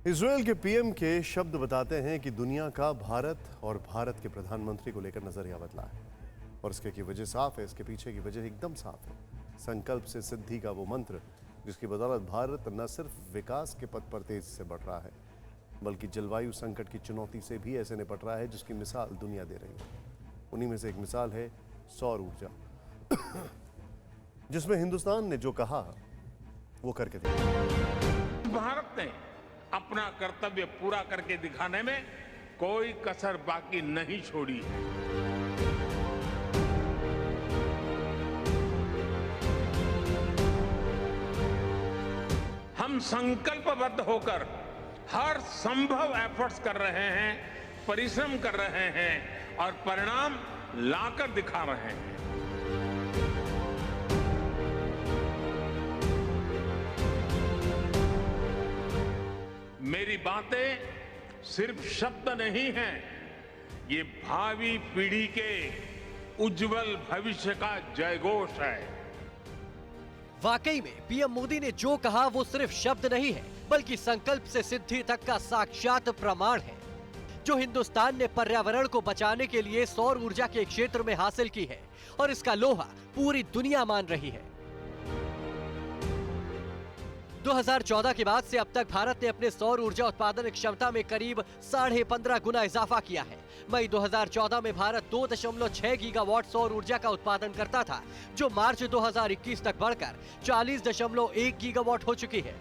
Israel के PM के शब्द बताते हैं कि दुनिया का भारत और भारत के प्रधानमंत्री को लेकर नजरिया बदला है और इसके की वजह साफ है। इसके पीछे की वजह एकदम साफ है। संकल्प से सिद्धि का वो मंत्र जिसकी बदौलत भारत न सिर्फ विकास के पथ पर तेजी से बढ़ रहा है बल्कि जलवायु संकट की चुनौती से भी ऐसे निपट रहा है जिसकी मिसाल दुनिया दे रही है। उन्हीं में से एक मिसाल है सौर ऊर्जा जिसमें हिंदुस्तान ने जो कहा वो करके दिखाया। भारत ने अपना कर्तव्य पूरा करके दिखाने में कोई कसर बाकी नहीं छोड़ी है। हम संकल्पबद्ध होकर हर संभव एफर्ट्स कर रहे हैं, परिश्रम कर रहे हैं और परिणाम लाकर दिखा रहे हैं। मेरी बातें सिर्फ शब्द नहीं हैं, ये भावी पीढ़ी के उज्जवल भविष्य का जयघोष है। वाकई में पीएम मोदी ने जो कहा वो सिर्फ शब्द नहीं है बल्कि संकल्प से सिद्धि तक का साक्षात प्रमाण है जो हिंदुस्तान ने पर्यावरण को बचाने के लिए सौर ऊर्जा के क्षेत्र में हासिल की है और इसका लोहा पूरी दुनिया मान रही है। 2014 के बाद से अब तक भारत ने अपने सौर ऊर्जा उत्पादन क्षमता में करीब 15.5 गुना इजाफा किया है। मई 2014 में भारत 2.6 गीगावाट सौर ऊर्जा का उत्पादन करता था जो मार्च 2021 तक बढ़कर 40.1 गीगावाट हो चुकी है।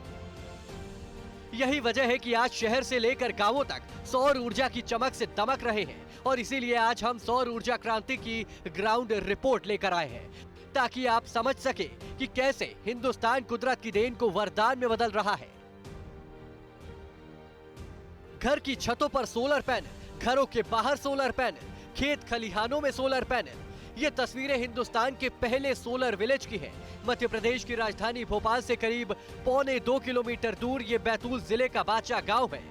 यही वजह है कि आज शहर से लेकर गांवों तक सौर ऊर्जा की चमक से दमक रहे हैं और इसीलिए आज हम सौर ऊर्जा क्रांति की ग्राउंड रिपोर्ट लेकर आए हैं ताकि आप समझ सके कि कैसे हिंदुस्तान कुदरत की देन को वरदान में बदल रहा है। घर की छतों पर सोलर पैनल, घरों के बाहर सोलर पैनल, खेत खलिहानों में सोलर पैनल। ये तस्वीरें हिंदुस्तान के पहले सोलर विलेज की हैं। मध्य प्रदेश की राजधानी भोपाल से करीब 1.25 किलोमीटर दूर ये बैतूल जिले का बाचा गांव है।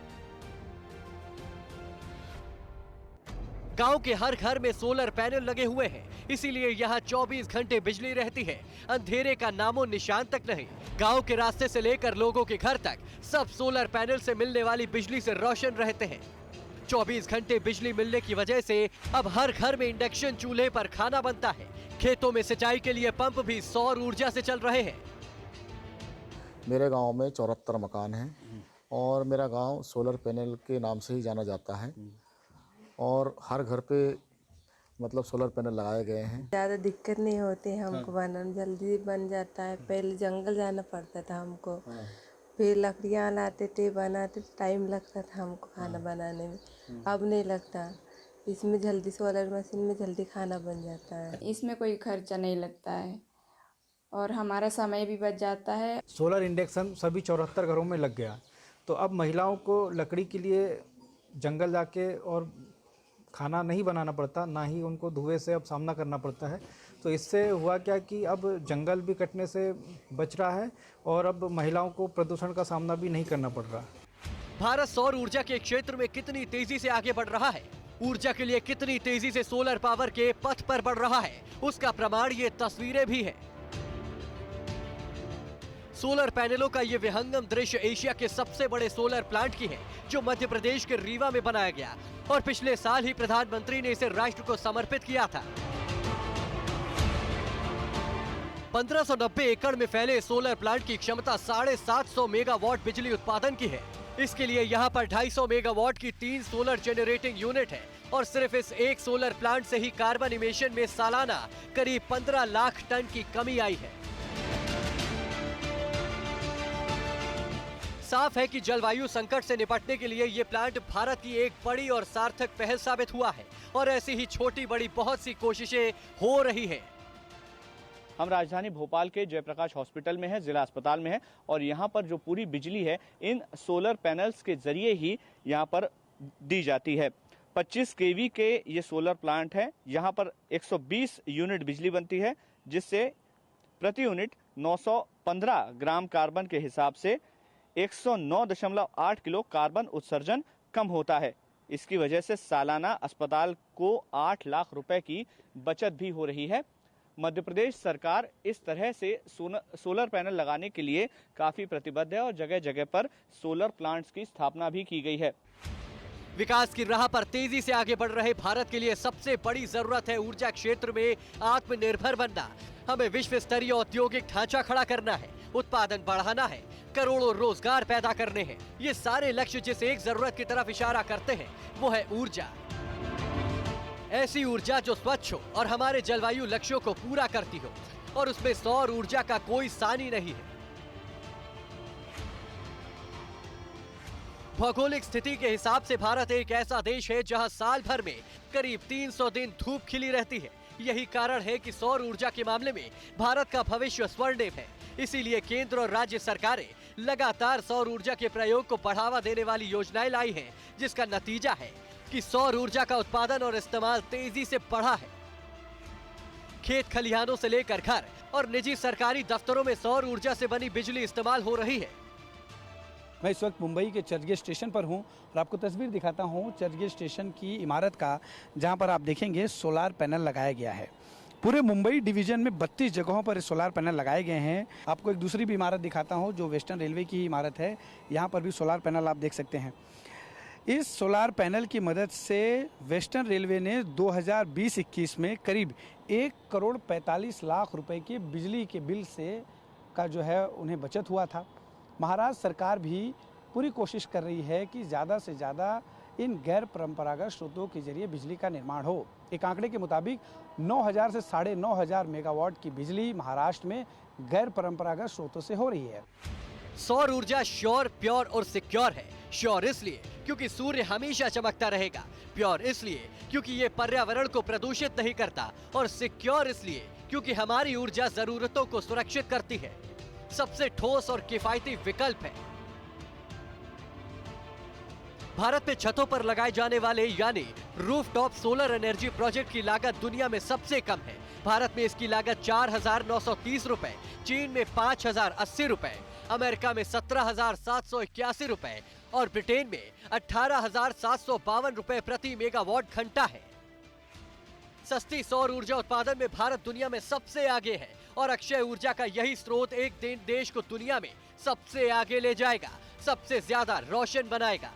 गांव के हर घर में सोलर पैनल लगे हुए हैं, इसीलिए यहाँ 24 घंटे बिजली रहती है। अंधेरे का नामो निशान तक नहीं। गांव के रास्ते से लेकर लोगों के घर तक सब सोलर पैनल से मिलने वाली बिजली से रोशन रहते हैं। 24 घंटे बिजली मिलने की वजह से अब हर घर में इंडक्शन चूल्हे पर खाना बनता है। खेतों में सिंचाई के लिए पंप भी सौर ऊर्जा से चल रहे हैं। मेरे गांव में 74 मकान हैं और मेरा गांव सोलर पैनल के नाम से ही जाना जाता है और हर घर पे मतलब सोलर पैनल लगाए गए हैं। ज़्यादा दिक्कत नहीं होती हमको, बनाना जल्दी बन जाता है। पहले जंगल जाना पड़ता था हमको, फिर लकड़ियाँ लाते थे, बनाते टाइम लगता था हमको खाना बनाने में। अब नहीं लगता, इसमें जल्दी सोलर मशीन में जल्दी खाना बन जाता है। इसमें कोई खर्चा नहीं लगता है और हमारा समय भी बच जाता है। सोलर इंडक्शन सभी 74 घरों में लग गया, तो अब महिलाओं को लकड़ी के लिए जंगल जाके और खाना नहीं बनाना पड़ता, ना ही उनको धुएं से अब सामना करना पड़ता है। तो इससे हुआ क्या कि अब जंगल भी कटने से बच रहा है और अब महिलाओं को प्रदूषण का सामना भी नहीं करना पड़ रहा। भारत सौर ऊर्जा के क्षेत्र में कितनी तेजी से आगे बढ़ रहा है, ऊर्जा के लिए कितनी तेजी से सोलर पावर के पथ पर बढ़ रहा है, उसका प्रमाण ये तस्वीरें भी है। सोलर पैनलों का ये विहंगम दृश्य एशिया के सबसे बड़े सोलर प्लांट की है जो मध्य प्रदेश के रीवा में बनाया गया और पिछले साल ही प्रधानमंत्री ने इसे राष्ट्र को समर्पित किया था। 1590 एकड़ में फैले सोलर प्लांट की क्षमता 750 मेगावाट बिजली उत्पादन की है। इसके लिए यहाँ पर 250 मेगावाट की 3 सोलर जेनरेटिंग यूनिट है और सिर्फ इस एक सोलर प्लांट से ही कार्बन इमिशन में सालाना करीब 15 लाख टन की कमी आई है। साफ है कि जलवायु संकट से निपटने के लिए ये प्लांट भारत की एक बड़ी और सार्थक पहल साबित हुआ है और ऐसी ही छोटी बड़ी बहुत सी कोशिशें हो रही हैं। हम राजधानी भोपाल के जयप्रकाश हॉस्पिटल में हैं, जिला अस्पताल में हैं और यहाँ पर जो पूरी बिजली है इन सोलर पैनल्स के जरिए ही यहाँ पर दी जाती है। 25 केवी के ये सोलर प्लांट है। यहाँ पर 120 यूनिट बिजली बनती है जिससे प्रति यूनिट 915 ग्राम कार्बन के हिसाब से 109.8 किलो कार्बन उत्सर्जन कम होता है। इसकी वजह से सालाना अस्पताल को 8 लाख रुपए की बचत भी हो रही है। मध्य प्रदेश सरकार इस तरह से सोलर पैनल लगाने के लिए काफी प्रतिबद्ध है और जगह जगह पर सोलर प्लांट्स की स्थापना भी की गई है। विकास की राह पर तेजी से आगे बढ़ रहे भारत के लिए सबसे बड़ी जरूरत है ऊर्जा क्षेत्र में आत्मनिर्भर बनना। हमें विश्व स्तरीय औद्योगिक ढांचा खड़ा करना है, उत्पादन बढ़ाना है, करोड़ों रोजगार पैदा करने हैं। ये सारे लक्ष्य जिस एक जरूरत की तरफ इशारा करते हैं वो है ऊर्जा। ऐसी ऊर्जा जो स्वच्छ हो और हमारे जलवायु लक्ष्यों को पूरा करती हो, और उसमें सौर ऊर्जा का कोई सानी नहीं है। भौगोलिक स्थिति के हिसाब से भारत एक ऐसा देश है जहां साल भर में करीब 300 दिन धूप खिली रहती है। यही कारण है कि सौर ऊर्जा के मामले में भारत का भविष्य स्वर्णिम है। इसीलिए केंद्र और राज्य सरकारें लगातार सौर ऊर्जा के प्रयोग को बढ़ावा देने वाली योजनाएं लाई हैं, जिसका नतीजा है कि सौर ऊर्जा का उत्पादन और इस्तेमाल तेजी से बढ़ा है। खेत खलिहानों से लेकर घर और निजी सरकारी दफ्तरों में सौर ऊर्जा से बनी बिजली इस्तेमाल हो रही है। मैं इस वक्त मुंबई के चर्चगेट स्टेशन पर हूं और आपको तस्वीर दिखाता हूं चर्चगेट स्टेशन की इमारत का, जहां पर आप देखेंगे सोलार पैनल लगाया गया है। पूरे मुंबई डिवीजन में 32 जगहों पर सोलार पैनल लगाए गए हैं। आपको एक दूसरी भी इमारत दिखाता हूं जो वेस्टर्न रेलवे की इमारत है। यहाँ पर भी सोलार पैनल आप देख सकते हैं। इस सोलार पैनल की मदद से वेस्टर्न रेलवे ने 2020-21 में करीब 1,45,00,000 रुपए के बिजली के बिल से का जो है उन्हें बचत हुआ था। महाराष्ट्र सरकार भी पूरी कोशिश कर रही है कि ज़्यादा से ज़्यादा इन गैर परंपरागत स्रोतों के जरिए बिजली का निर्माण हो। एक आंकड़े के मुताबिक 9,000 से 9,500 मेगावाट की बिजली महाराष्ट्र में गैर परंपरागत स्रोतों से हो रही है। सौर ऊर्जा श्योर, प्योर और सिक्योर है। श्योर इसलिए क्योंकि सूर्य हमेशा चमकता रहेगा, प्योर इसलिए क्योंकि ये पर्यावरण को प्रदूषित नहीं करता, और सिक्योर इसलिए क्योंकि हमारी ऊर्जा जरूरतों को सुरक्षित करती है। सबसे ठोस और किफायती विकल्प है। भारत में छतों पर लगाए जाने वाले यानी रूफटॉप सोलर एनर्जी प्रोजेक्ट की लागत दुनिया में सबसे कम है। भारत में इसकी लागत 4,930 रुपए, चीन में 5,080 रुपए, अमेरिका में 17,781 रुपए और ब्रिटेन में 18,752 रुपए प्रति मेगावाट घंटा है। सस्ती सौर ऊर्जा उत्पादन में भारत दुनिया में सबसे आगे है, और अक्षय ऊर्जा का यही स्रोत एक दिन देश को दुनिया में सबसे आगे ले जाएगा, सबसे ज्यादा रोशन बनाएगा।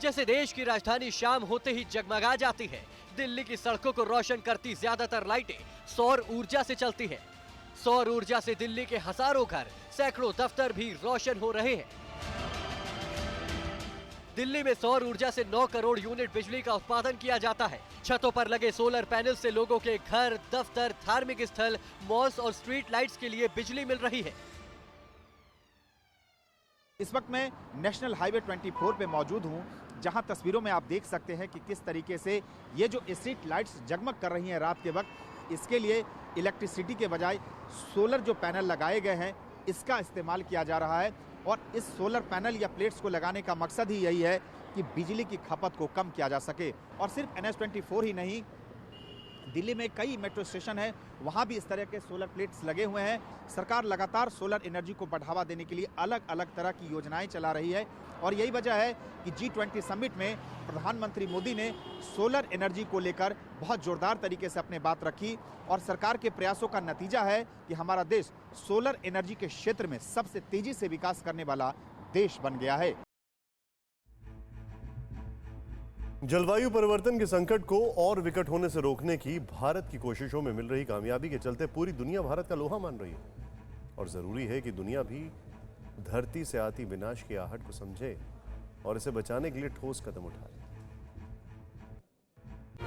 जैसे देश की राजधानी शाम होते ही जगमगा जाती है, दिल्ली की सड़कों को रोशन करती ज्यादातर लाइटें सौर ऊर्जा से चलती हैं। सौर ऊर्जा से दिल्ली के हजारों घर, सैकड़ों दफ्तर भी रोशन हो रहे हैं। दिल्ली में सौर ऊर्जा से 9 करोड़ यूनिट बिजली का उत्पादन किया जाता है। छतों पर लगे सोलर पैनल से लोगों के घर, दफ्तर, धार्मिक स्थल, मॉल्स और स्ट्रीट लाइट्स के लिए बिजली मिल रही है। इस वक्त मैं नेशनल हाईवे 24 पे मौजूद हूं, जहां तस्वीरों में आप देख सकते हैं कि किस तरीके से ये जो स्ट्रीट लाइट्स जगमग कर रही हैं रात के वक्त, इसके लिए इलेक्ट्रिसिटी के बजाय सोलर जो पैनल लगाए गए हैं इसका इस्तेमाल किया जा रहा है। और इस सोलर पैनल या प्लेट्स को लगाने का मकसद ही यही है कि बिजली की खपत को कम किया जा सके। और सिर्फ NH24 ही नहीं, दिल्ली में कई मेट्रो स्टेशन है, वहाँ भी इस तरह के सोलर प्लेट्स लगे हुए हैं। सरकार लगातार सोलर एनर्जी को बढ़ावा देने के लिए अलग अलग तरह की योजनाएं चला रही है, और यही वजह है कि G20 समिट में प्रधानमंत्री मोदी ने सोलर एनर्जी को लेकर बहुत जोरदार तरीके से अपने बात रखी। और सरकार के प्रयासों का नतीजा है कि हमारा देश सोलर एनर्जी के क्षेत्र में सबसे तेजी से विकास करने वाला देश बन गया है। जलवायु परिवर्तन के संकट को और विकट होने से रोकने की भारत की कोशिशों में मिल रही कामयाबी के चलते पूरी दुनिया भारत का लोहा मान रही है, और जरूरी है कि दुनिया भी धरती से आती विनाश की आहट को समझे और इसे बचाने के लिए ठोस कदम उठाए।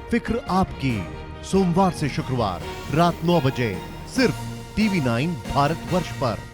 फिक्र आपकी, सोमवार से शुक्रवार रात 9 बजे सिर्फ TV9 भारतवर्ष पर।